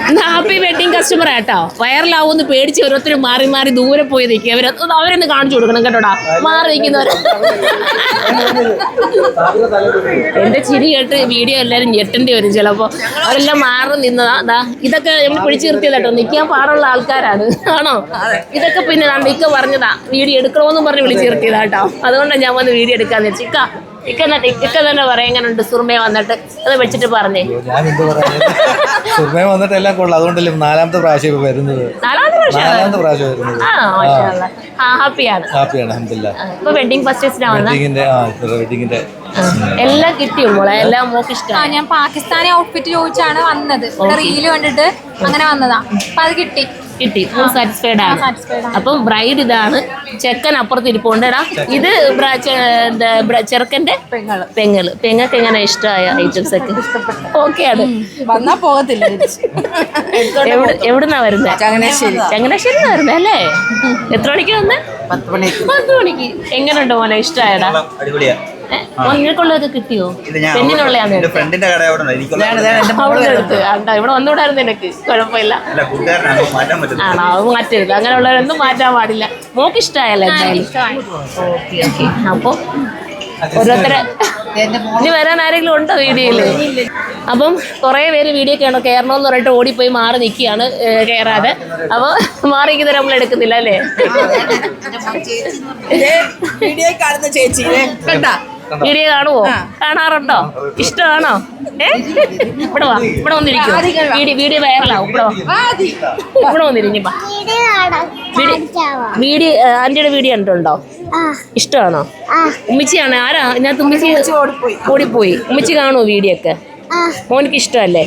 Happy wedding customer ആട്ടോ. വൈറലാവുമെന്ന് പേടിച്ച് ഓരോരുത്തരും മാറി മാറി ദൂരെ പോയി നിൽക്കുക. അവരൊന്ന് കാണിച്ചു കൊടുക്കണം കേട്ടോടാ, മാറി നിൽക്കുന്നവർ. എന്റെ ചിരി കേട്ട് വീഡിയോ എല്ലാവരും ഞെട്ടേണ്ടി വരും ചിലപ്പോൾ. അവരെല്ലാം മാറി നിന്നതാ. ഇതൊക്കെ നമ്മൾ പിടിച്ചു നിർത്തിയതാട്ടോ, നിൽക്കാൻ പാടുള്ള ആൾക്കാരാണ്. ആണോ? ഇതൊക്കെ പിന്നെ ഇക്ക പറഞ്ഞതാ വീഡിയോ എടുക്കണമെന്നും പറഞ്ഞ് വിളിച്ചു നിർത്തിയതാട്ടോ. അതുകൊണ്ടാണ് ഞാൻ വന്ന് വീഡിയോ എടുക്കാന്ന് വെച്ചു. ഇക്ക തന്നെ പറയാം എങ്ങനെയുണ്ട് സുർമയ വന്നിട്ട്, അത് വെച്ചിട്ട് പറഞ്ഞേ. സുർമയ വന്നിട്ട് എല്ലാം കൊള്ളാം. അതുകൊണ്ടല്ലേ നാലാമത്തെ പ്രാവശ്യം വരുന്നത്. നാലാമത്തെ പ്രാവശ്യം വരുന്നത്. ഹാപ്പിയാണ്. അൽഹംദുലില്ലാ. ഇപ്പൊ വെഡിങ് പർച്ചേസിനാ വെഡിങ്ങിന്റെ എല്ലാം കിട്ടിയോ മോളെ? എല്ലാം മോക്ക് ഇഷ്ടമാണ്. ഞാൻ പാകിസ്ഥാനി ഔട്ട്ഫിറ്റ് ചോദിച്ചാണ് വന്നത്. റീല് കണ്ടിട്ട് അങ്ങനെ വന്നതാ. അപ്പൊ അത് കിട്ടി. ഫുൾ സാറ്റിസ്ഫൈഡ് ആണ്. അപ്പം ബ്രൈഡ് ഇതാണ്, ചെക്കൻ അപ്പുറത്ത് ഇരിപ്പുണ്ടടാ. ഇത് ചെറുക്കന്റെ പെങ്ങൾക്ക് എങ്ങനെ ഇഷ്ടമായ ഐറ്റംസ് ഒക്കെ? ഓക്കെ ആണ്. വന്നാ പോകത്തില്ല. എവിടുന്നാ വരുന്നത്? ചങ്ങനാശ്ശേരി വരുന്നത് അല്ലേ? എത്ര മണിക്ക് വന്ന്? 10 മണിക്ക്. എങ്ങനെയുണ്ട് മോനെ? ഇഷ്ടമായടാ? നിനക്കുള്ളതൊക്കെ കിട്ടിയോ? പെണ്ണിനുള്ളതാണ്. ഇവിടെ വന്നുകൂടായിരുന്നു എനിക്ക്. കുഴപ്പമില്ല. ആണോ? അത് മാറ്റരുത്. അങ്ങനെയുള്ളവരൊന്നും മാറ്റാൻ പാടില്ല. മോക്ക് ഇഷ്ടമായല്ലോ എന്തായാലും. Okay okay. അപ്പൊ ഓരോരുത്തരെ ഇനി വരാൻ ആരെങ്കിലും ഉണ്ടോ വീഡിയോയില്? അപ്പം കുറെ പേര് വീഡിയോ കയറണമെന്ന് പറഞ്ഞിട്ട് ഓടിപ്പോയി മാറി നിൽക്കുകയാണ്, കയറാതെ. അപ്പൊ മാറിക്കുന്നത് നമ്മൾ എടുക്കുന്നില്ല അല്ലേ? വീഡിയോ കാണുന്ന ചേച്ചി കണ്ടാ? വീഡിയോ കാണുവോ? കാണാറുണ്ടോ? ഇഷ്ടമാണോ? ഇവിടെ വാ, ഇവിടെ വന്നിരിക്കും. വീഡിയോ വൈറലാവും. ഇവിടെ വന്നിരിക്കും. വീഡിയോ ആന്റിയുടെ വീഡിയോ കണ്ടിട്ടുണ്ടോ? ഇഷ്ടമാണോ? ഉമ്മിച്ചിയാണ്. ആരാ ഇതിനകത്ത്? ഉമ്മിച്ചി ഓടിപ്പോയി. ഉമ്മിച്ചി കാണുമോ വീഡിയോ ഒക്കെ? മോനിക്ക് ഇഷ്ടമല്ലേ?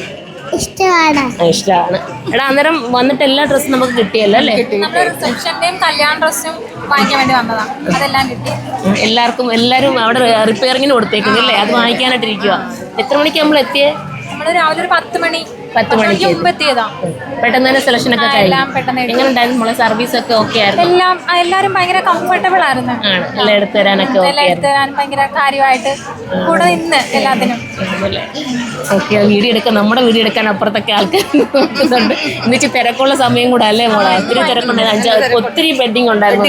ഇഷ്ടമാണ്. എടാ അന്നേരം വന്നിട്ട് എല്ലാ ഡ്രസ്സും നമുക്ക് കിട്ടിയല്ലോ അല്ലേ? റിസപ്ഷന്റെയും കല്യാണ ഡ്രസ്സും വാങ്ങിക്കാൻ വേണ്ടി വന്നതാ. അതെല്ലാം കിട്ടി. എല്ലാരും അവിടെ റിപ്പയറിങ്ങിന് കൊടുത്തേക്കുന്നില്ലേ? അത് വാങ്ങിക്കാനായിട്ടിരിക്കുക. എത്ര മണിക്ക് നമ്മൾ എത്തിയേ? നമ്മള് രാവിലെ ഒരു 10 മണിക്ക് മുമ്പ് എത്തിയതാ. പെട്ടെന്ന് തന്നെ സെലക്ഷൻ ഒക്കെ കഴിഞ്ഞു. എങ്ങനെ ഉണ്ടായിരുന്നു നമ്മളെ സർവീസ് ഒക്കെ? ഓക്കെ ആയിരുന്നു. എല്ലാരും ഭയങ്കര കംഫർട്ടബിൾ ആയിരുന്നു. എല്ലാം എടുത്തു തരാനൊക്കെ ഭയങ്കര കാര്യമായിട്ട് കൂടെ നിന്ന് എല്ലാത്തിനും. ഓക്കെ. വീഡിയോ എടുക്കാൻ, നമ്മുടെ വീഡിയോ എടുക്കാൻ അപ്പുറത്തൊക്കെ ആൾക്കാർ നോക്കുന്നുണ്ട്. എന്നുവെച്ചാൽ തിരക്കുള്ള സമയം കൂടെ അല്ലേ മോളെ? ഒത്തിരി തിരക്കുണ്ടായിരുന്നു. ഒത്തിരി വെഡിങ് ഉണ്ടായിരുന്നു.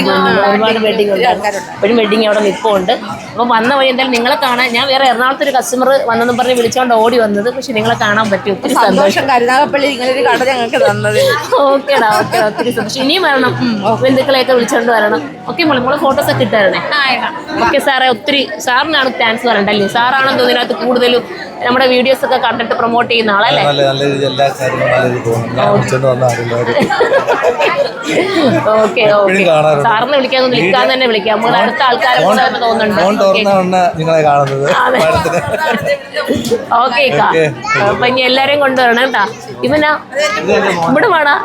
ഒരുപാട് വെഡിങ് ഉണ്ടായിരുന്നു. എപ്പോഴും വെഡിങ് അവിടെ നിൽപ്പുണ്ട്. അപ്പോൾ വന്ന വഴി എന്തായാലും നിങ്ങളെ കാണാൻ, ഞാൻ വേറെ എറണാകുളത്ത് ഒരു കസ്റ്റമർ വന്നെന്നും പറഞ്ഞ് വിളിച്ചോണ്ട് ഓടി വന്നത്. പക്ഷെ നിങ്ങളെ കാണാൻ പറ്റി. ഒത്തിരി സന്തോഷം. കരുനാഗപ്പള്ളി ഇങ്ങനൊരു കട ഞങ്ങൾക്ക് തന്നത്. ഓക്കേടാ. ഓക്കെ. ഒത്തിരി സന്തോഷം. ഇനിയും വരണം, ബന്ധുക്കളെയൊക്കെ വിളിച്ചോണ്ട് വരണം. ഓക്കെ മോളെ, മോളെ ഫോട്ടോസ് ഒക്കെ ഇട്ട് തരണേ. ഓക്കെ സാറേ. ഒത്തിരി സാറിനാണ് താങ്ക്സ് പറയണ്ടല്ലേ? സാറാണെന്ന് ഇതിനകത്ത് കൂടുതലും നമ്മുടെ വീഡിയോസ് ഒക്കെ കണ്ടിട്ട് പ്രൊമോട്ട് ചെയ്യുന്ന ആളല്ലേ? Okay okay. സാറിന് വിളിക്കാൻ തന്നെ വിളിക്കാം. നമ്മൾ അടുത്ത ആൾക്കാരെ തോന്നുന്നുണ്ട്. ഓക്കെ. അപ്പൊ ഇനി എല്ലാരെയും കൊണ്ടുവരണം കേട്ടാ. ഇവനാ ഇവിടെ വേണാ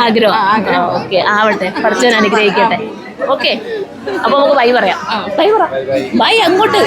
ആഗ്രഹം. ഓക്കെ ആവട്ടെ, പഠിച്ചവൻ അനുഗ്രഹിക്കട്ടെ. ഓക്കെ. അപ്പൊ നമുക്ക് ബൈ പറയാം. ബൈ അങ്ങോട്ട്.